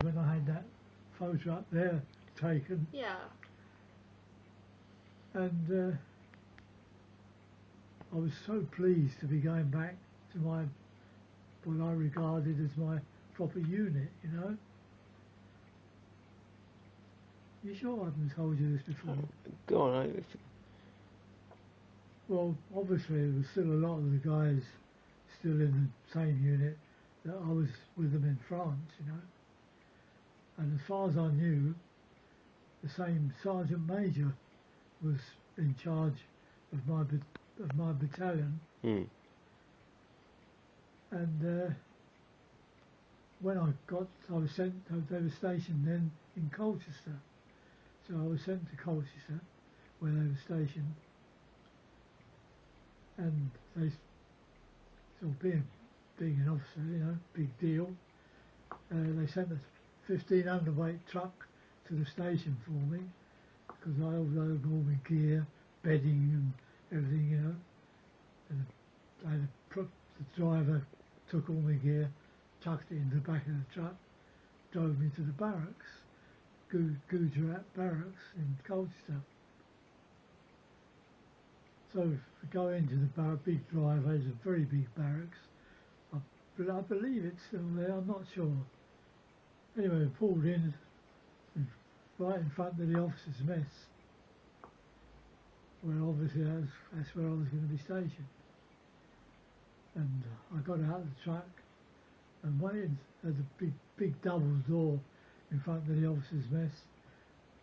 when I had that photo up there taken, Yeah. and I was so pleased to be going back to my what I regarded as my proper unit, you know. You sure I haven't told you this before? Go on. Well, obviously there was still a lot of the guys still in the same unit that I was with them in France, you know. And as far as I knew, the same sergeant major was in charge of my battalion. Hmm. And when I was sent. They were stationed then in Colchester, so I was sent to Colchester, where they were stationed, and they sort of being an officer, you know, big deal. They sent a 15 underweight truck to the station for me because I overloaded all my gear, bedding and everything, you know. And the driver took all my gear, tucked it in the back of the truck, drove me to the barracks, Gujarat barracks in Colchester. So to go into the big driveway, it's a very big barracks. I believe it's still there, I'm not sure. Anyway, I pulled in right in front of the officers' mess, where obviously that's where I was going to be stationed. And I got out of the truck and waited at the big double door in front of the officers' mess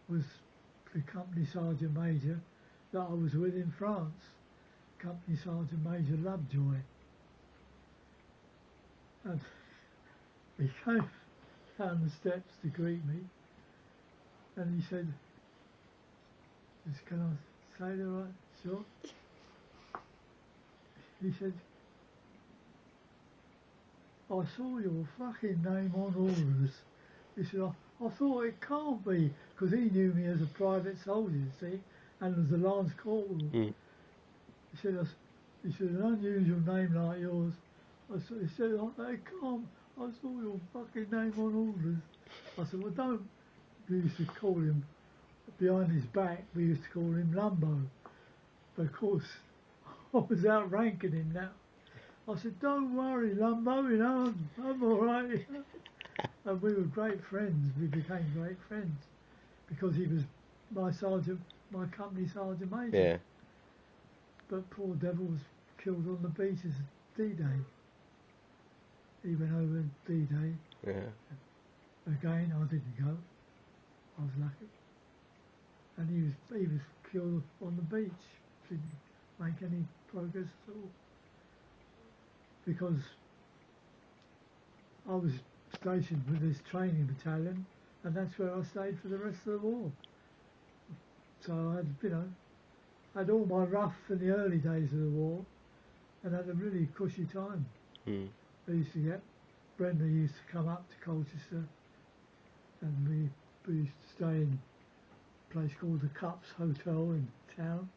was the company sergeant major that I was with in France, Company Sergeant Major Lovejoy. And he came down the steps to greet me, and he said, "Can I say that right?" "Sure." He said, "I saw your fucking name on orders." He said, I thought it can't be, because he knew me as a private soldier, you see, and as a lance corporal. Hmm. He said, an unusual name like yours. He said, "I can't. I saw your fucking name on orders." I said, "Well, don't." We used to call him, behind his back, we used to call him Lumbo. But of course, I was outranking him now. I said, "Don't worry, Lumbo, you know, I'm all right." And we were great friends. We became great friends because he was my company sergeant major. Yeah. But poor devil was killed on the beaches D-Day. He went over D-Day. Yeah. Again, I didn't go. I was lucky. And he was killed on the beach. Didn't make any progress at all. Because I was stationed with this training battalion, and that's where I stayed for the rest of the war. So I had, you know, had all my rough in the early days of the war, and had a really cushy time. Hmm. Brenda used to come up to Colchester, and we used to stay in a place called the Cups Hotel in town,